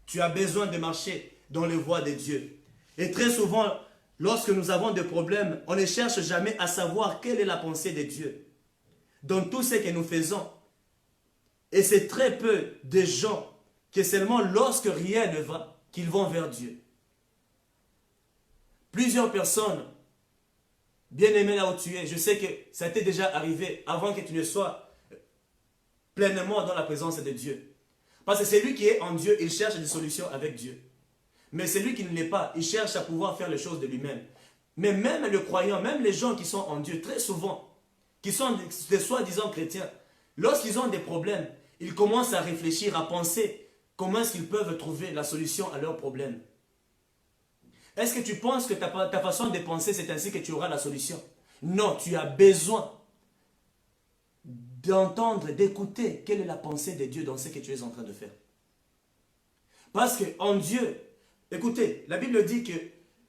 Tu as besoin de marcher dans les voies de Dieu. Et très souvent, lorsque nous avons des problèmes, on ne cherche jamais à savoir quelle est la pensée de Dieu dans tout ce que nous faisons. Et c'est très peu de gens que seulement lorsque rien ne va, qu'ils vont vers Dieu. Plusieurs personnes, bien aimé là où tu es, je sais que ça t'est déjà arrivé avant que tu ne sois pleinement dans la présence de Dieu. Parce que celui qui est en Dieu, il cherche des solutions avec Dieu. Mais celui qui ne l'est pas, il cherche à pouvoir faire les choses de lui-même. Mais même le croyant, même les gens qui sont en Dieu, très souvent, qui sont des soi-disant chrétiens, lorsqu'ils ont des problèmes, ils commencent à réfléchir, à penser comment est-ce qu'ils peuvent trouver la solution à leurs problèmes. Est-ce que tu penses que ta façon de penser, c'est ainsi que tu auras la solution? Non, tu as besoin d'entendre, d'écouter quelle est la pensée de Dieu dans ce que tu es en train de faire. Parce qu'en Dieu, écoutez, la Bible dit que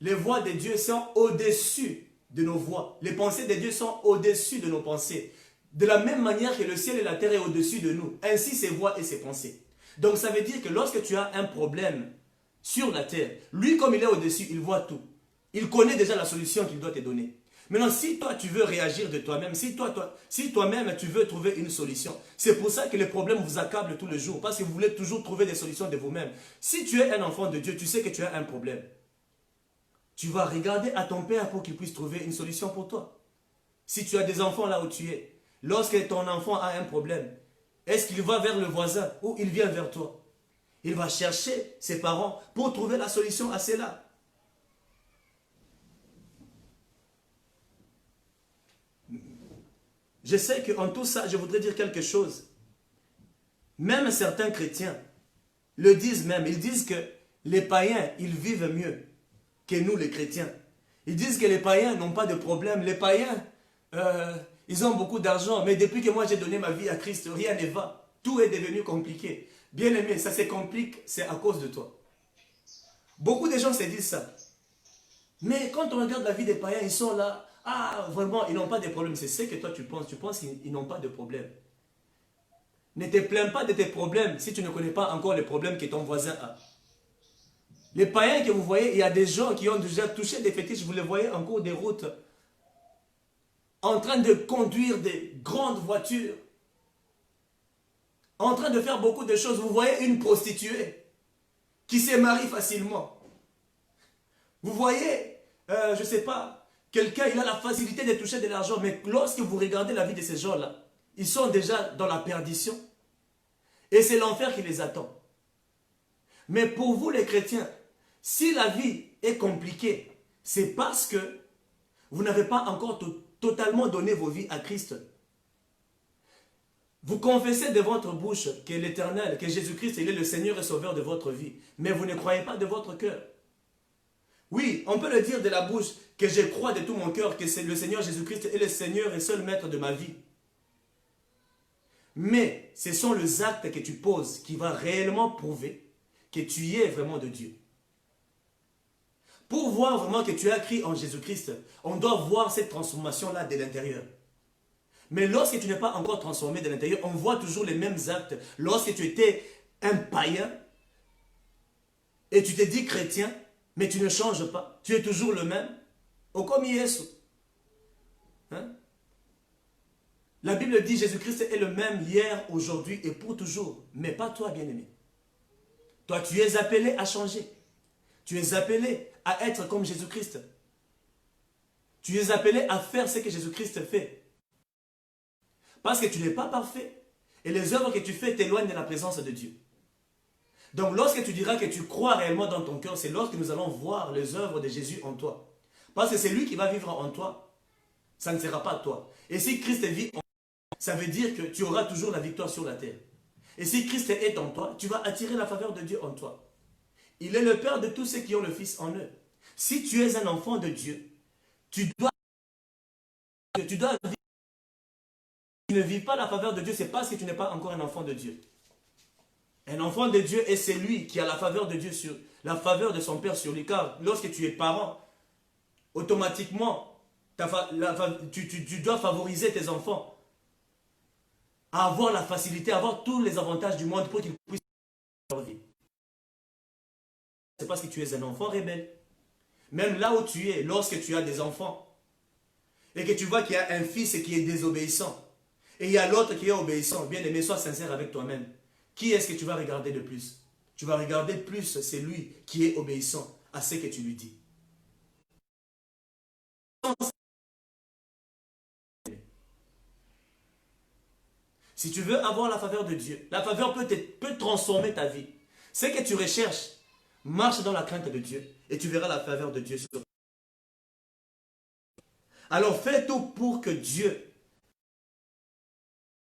les voies de Dieu sont au-dessus de nos voies. Les pensées de Dieu sont au-dessus de nos pensées. De la même manière que le ciel et la terre est au-dessus de nous. Ainsi ses voies et ses pensées. Donc ça veut dire que lorsque tu as un problème sur la terre, lui comme il est au-dessus, il voit tout. Il connaît déjà la solution qu'il doit te donner. Maintenant, si toi tu veux réagir de toi-même, si toi-même tu veux trouver une solution, c'est pour ça que les problèmes vous accablent tous les jours, parce que vous voulez toujours trouver des solutions de vous-même. Si tu es un enfant de Dieu, tu sais que tu as un problème. Tu vas regarder à ton père pour qu'il puisse trouver une solution pour toi. Si tu as des enfants là où tu es, lorsque ton enfant a un problème, est-ce qu'il va vers le voisin ou il vient vers toi? Il va chercher ses parents pour trouver la solution à cela. Je sais qu'en tout ça, je voudrais dire quelque chose. Même certains chrétiens le disent même. Ils disent que les païens, ils vivent mieux que nous les chrétiens. Ils disent que les païens n'ont pas de problème. Les païens, ils ont beaucoup d'argent. Mais depuis que moi j'ai donné ma vie à Christ, rien ne va. Tout est devenu compliqué. Bien aimé, ça se complique, c'est à cause de toi. Beaucoup de gens se disent ça. Mais quand on regarde la vie des païens, ils sont là. Ah, vraiment, ils n'ont pas de problème. C'est ce que toi tu penses. Tu penses qu'ils n'ont pas de problème. Ne te plains pas de tes problèmes si tu ne connais pas encore les problèmes que ton voisin a. Les païens que vous voyez, il y a des gens qui ont déjà touché des fétiches. Vous les voyez en cours de route. En train de conduire des grandes voitures. En train de faire beaucoup de choses. Vous voyez une prostituée qui se marie facilement. Vous voyez, je ne sais pas, quelqu'un, il a la facilité de toucher de l'argent, mais lorsque vous regardez la vie de ces gens-là, ils sont déjà dans la perdition. Et c'est l'enfer qui les attend. Mais pour vous les chrétiens, si la vie est compliquée, c'est parce que vous n'avez pas encore totalement donné vos vies à Christ. Vous confessez de votre bouche que l'Éternel, que Jésus-Christ, il est le Seigneur et Sauveur de votre vie. Mais vous ne croyez pas de votre cœur. Oui, on peut le dire de la bouche, que je crois de tout mon cœur que c'est le Seigneur Jésus-Christ est le Seigneur et seul maître de ma vie. Mais ce sont les actes que tu poses qui vont réellement prouver que tu es vraiment de Dieu. Pour voir vraiment que tu as cru en Jésus-Christ, on doit voir cette transformation-là de l'intérieur. Mais lorsque tu n'es pas encore transformé de l'intérieur, on voit toujours les mêmes actes. Lorsque tu étais un païen et tu te dis chrétien, mais tu ne changes pas, tu es toujours le même. Au comme Jésus. Hein? La Bible dit Jésus-Christ est le même hier, aujourd'hui et pour toujours. Mais pas toi, bien-aimé. Toi, tu es appelé à changer. Tu es appelé à être comme Jésus-Christ. Tu es appelé à faire ce que Jésus-Christ fait. Parce que tu n'es pas parfait. Et les œuvres que tu fais t'éloignent de la présence de Dieu. Donc lorsque tu diras que tu crois réellement dans ton cœur, c'est lorsque nous allons voir les œuvres de Jésus en toi. Parce que c'est lui qui va vivre en toi. Ça ne sera pas toi. Et si Christ vit en toi, ça veut dire que tu auras toujours la victoire sur la terre. Et si Christ est en toi, tu vas attirer la faveur de Dieu en toi. Il est le Père de tous ceux qui ont le Fils en eux. Si tu es un enfant de Dieu, tu dois vivre. Tu ne vis pas la faveur de Dieu, c'est parce que tu n'es pas encore un enfant de Dieu. Un enfant de Dieu est celui qui a la faveur de Dieu sur la faveur de son Père sur lui. Car lorsque tu es parent, automatiquement, tu dois favoriser tes enfants à avoir la facilité, à avoir tous les avantages du monde pour qu'ils puissent vivre leur vie. C'est parce que tu es un enfant rebelle. Même là où tu es, lorsque tu as des enfants, et que tu vois qu'il y a un fils qui est désobéissant, et il y a l'autre qui est obéissant, bien aimé, sois sincère avec toi-même. Qui est-ce que tu vas regarder de plus? Tu vas regarder plus, c'est lui qui est obéissant à ce que tu lui dis. Si tu veux avoir la faveur de Dieu, la faveur peut transformer ta vie. Ce que tu recherches, marche dans la crainte de Dieu et tu verras la faveur de Dieu sur toi. Alors fais tout pour que Dieu,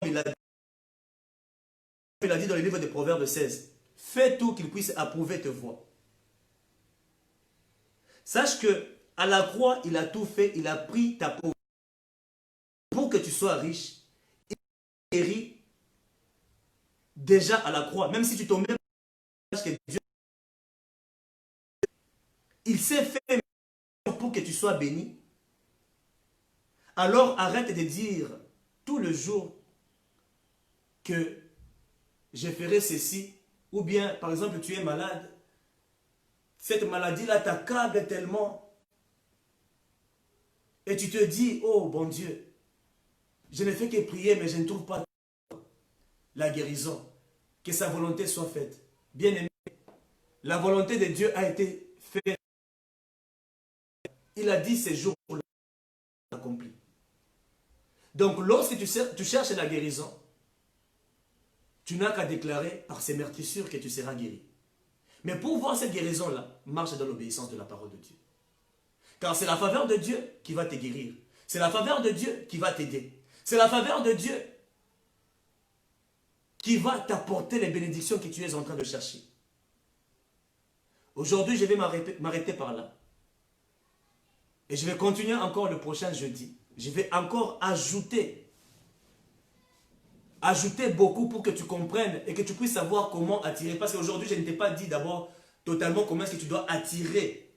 il a dit dans le livre de Proverbes 16, fais tout qu'il puisse approuver tes voies. Sache que à la croix, il a tout fait, il a pris ta pauvreté pour que tu sois riche. Il guérit déjà à la croix, même si tu tombes que Dieu, il s'est fait pour que tu sois béni. Alors arrête de dire tout le jour que je ferai ceci, ou bien par exemple tu es malade, cette maladie-là t'accable tellement et tu te dis, oh bon Dieu, je ne fais que prier mais je ne trouve pas la guérison, que sa volonté soit faite. Bien aimé, la volonté de Dieu a été faite. Il a dit ces jours-là accomplis. Donc lorsque tu cherches la guérison, tu n'as qu'à déclarer par ces meurtrissures que tu seras guéri. Mais pour voir cette guérison-là, marche dans l'obéissance de la parole de Dieu. Car c'est la faveur de Dieu qui va te guérir. C'est la faveur de Dieu qui va t'aider. C'est la faveur de Dieu qui va t'apporter les bénédictions que tu es en train de chercher. Aujourd'hui, je vais m'arrêter par là. Et je vais continuer encore le prochain jeudi. Je vais encore ajouter beaucoup pour que tu comprennes et que tu puisses savoir comment attirer. Parce qu'aujourd'hui, je ne t'ai pas dit d'abord totalement comment est-ce que tu dois attirer.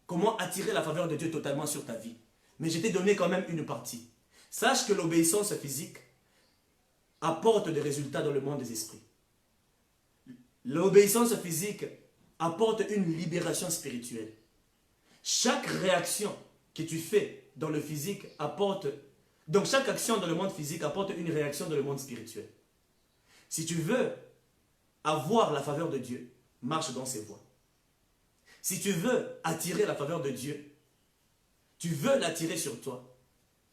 Comment attirer la faveur de Dieu totalement sur ta vie. Mais je t'ai donné quand même une partie. Sache que l'obéissance physique apporte des résultats dans le monde des esprits. L'obéissance physique apporte une libération spirituelle. Chaque réaction que tu fais dans le physique apporte... Donc chaque action dans le monde physique apporte une réaction dans le monde spirituel. Si tu veux avoir la faveur de Dieu, marche dans ses voies. Si tu veux attirer la faveur de Dieu, tu veux l'attirer sur toi,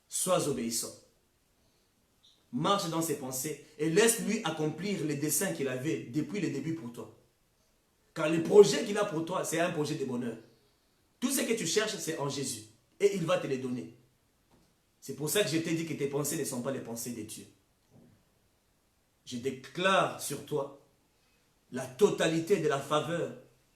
sois obéissant. Marche dans ses pensées et laisse-lui accomplir les desseins qu'il avait depuis le début pour toi. Car le projet qu'il a pour toi, c'est un projet de bonheur. Tout ce que tu cherches, c'est en Jésus. Et il va te les donner. C'est pour ça que je t'ai dit que tes pensées ne sont pas les pensées de Dieu. Je déclare sur toi la totalité de la faveur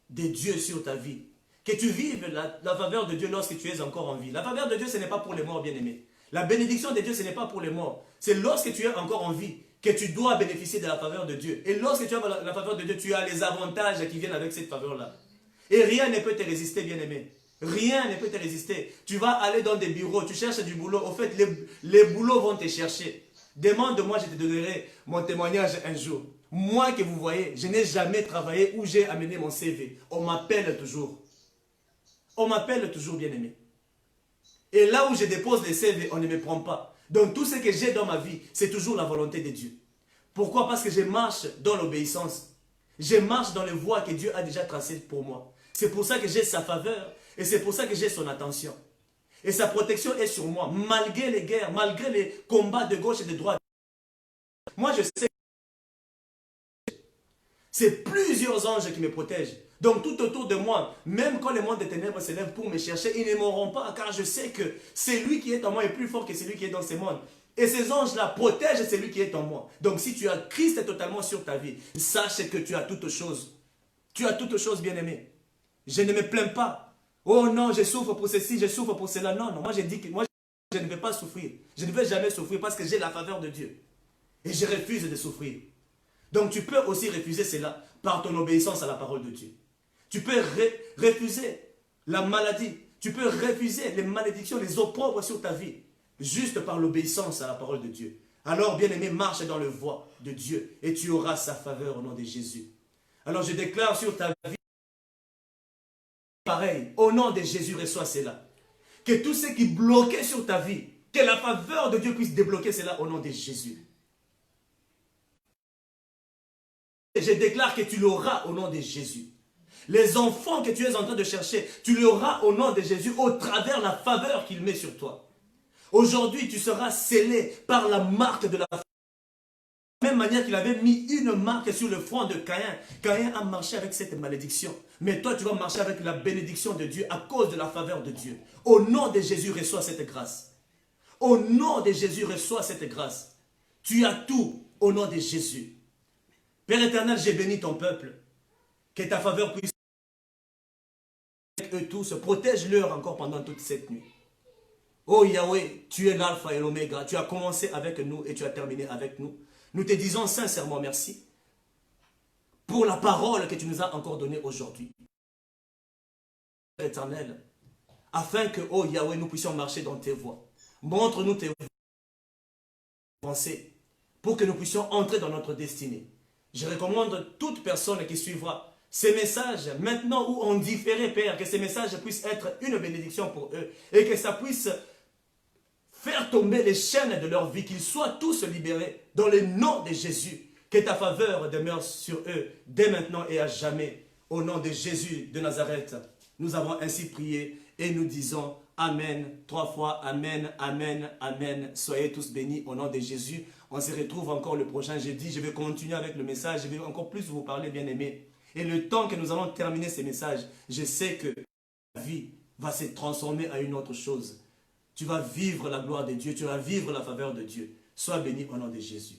de Dieu sur ta vie. Que tu vives la faveur de Dieu lorsque tu es encore en vie. La faveur de Dieu, ce n'est pas pour les morts, bien-aimés. La bénédiction de Dieu, ce n'est pas pour les morts. C'est lorsque tu es encore en vie que tu dois bénéficier de la faveur de Dieu. Et lorsque tu as la faveur de Dieu, tu as les avantages qui viennent avec cette faveur-là. Et rien ne peut te résister, bien-aimé. Rien ne peut te résister. Tu vas aller dans des bureaux, tu cherches du boulot. Au fait, les boulots vont te chercher. Demande-moi, je te donnerai mon témoignage un jour. Moi que vous voyez, je n'ai jamais travaillé où j'ai amené mon CV. On m'appelle toujours. On m'appelle toujours, bien-aimé. Et là où je dépose les CV, on ne me prend pas. Donc tout ce que j'ai dans ma vie, c'est toujours la volonté de Dieu. Pourquoi? Parce que je marche dans l'obéissance. Je marche dans les voies que Dieu a déjà tracées pour moi. C'est pour ça que j'ai sa faveur et c'est pour ça que j'ai son attention. Et sa protection est sur moi, malgré les guerres, malgré les combats de gauche et de droite. Moi, je sais que c'est plusieurs anges qui me protègent. Donc tout autour de moi, même quand les mondes des ténèbres s'élèvent pour me chercher, ils ne m'auront pas, car je sais que celui qui est en moi est plus fort que celui qui est dans ces mondes. Et ces anges-là protègent celui qui est en moi. Donc si tu as Christ totalement sur ta vie, sache que tu as toutes choses. Tu as toutes choses, bien-aimé. Je ne me plains pas. Oh non, je souffre pour ceci, je souffre pour cela. Non, non, moi je dis que je ne vais pas souffrir. Je ne vais jamais souffrir parce que j'ai la faveur de Dieu. Et je refuse de souffrir. Donc tu peux aussi refuser cela par ton obéissance à la parole de Dieu. Tu peux refuser la maladie. Tu peux refuser les malédictions, les opprobres sur ta vie. Juste par l'obéissance à la parole de Dieu. Alors, bien-aimé, marche dans le voie de Dieu. Et tu auras sa faveur au nom de Jésus. Alors je déclare sur ta vie. Pareil, au nom de Jésus, reçois cela. Que tout ce qui bloquait sur ta vie, que la faveur de Dieu puisse débloquer cela au nom de Jésus. Je déclare que tu l'auras au nom de Jésus. Les enfants que tu es en train de chercher, tu l'auras au nom de Jésus au travers de la faveur qu'il met sur toi. Aujourd'hui, tu seras scellé par la marque de la faveur. De la même manière qu'il avait mis une marque sur le front de Caïn. Caïn a marché avec cette malédiction. Mais toi, tu vas marcher avec la bénédiction de Dieu à cause de la faveur de Dieu. Au nom de Jésus, reçois cette grâce. Au nom de Jésus, reçois cette grâce. Tu as tout au nom de Jésus. Père éternel, j'ai béni ton peuple. Que ta faveur puisse avec eux tous. Protège-leur encore pendant toute cette nuit. Oh Yahweh, tu es l'alpha et l'oméga. Tu as commencé avec nous et tu as terminé avec nous. Nous te disons sincèrement merci pour la parole que tu nous as encore donnée aujourd'hui. Éternel, afin que, oh Yahweh, nous puissions marcher dans tes voies. Montre-nous tes pensées pour que nous puissions entrer dans notre destinée. Je recommande toute personne qui suivra ces messages, maintenant ou en différé, Père, que ces messages puissent être une bénédiction pour eux et que ça puisse faire tomber les chaînes de leur vie, qu'ils soient tous libérés dans le nom de Jésus. Que ta faveur demeure sur eux dès maintenant et à jamais. Au nom de Jésus de Nazareth, nous avons ainsi prié et nous disons Amen. 3 fois Amen, Amen, Amen. Soyez tous bénis au nom de Jésus. On se retrouve encore le prochain jeudi. Je vais continuer avec le message. Je vais encore plus vous parler, bien-aimés. Et le temps que nous allons terminer ces messages, je sais que la vie va se transformer à une autre chose. Tu vas vivre la gloire de Dieu, tu vas vivre la faveur de Dieu. Sois béni au nom de Jésus.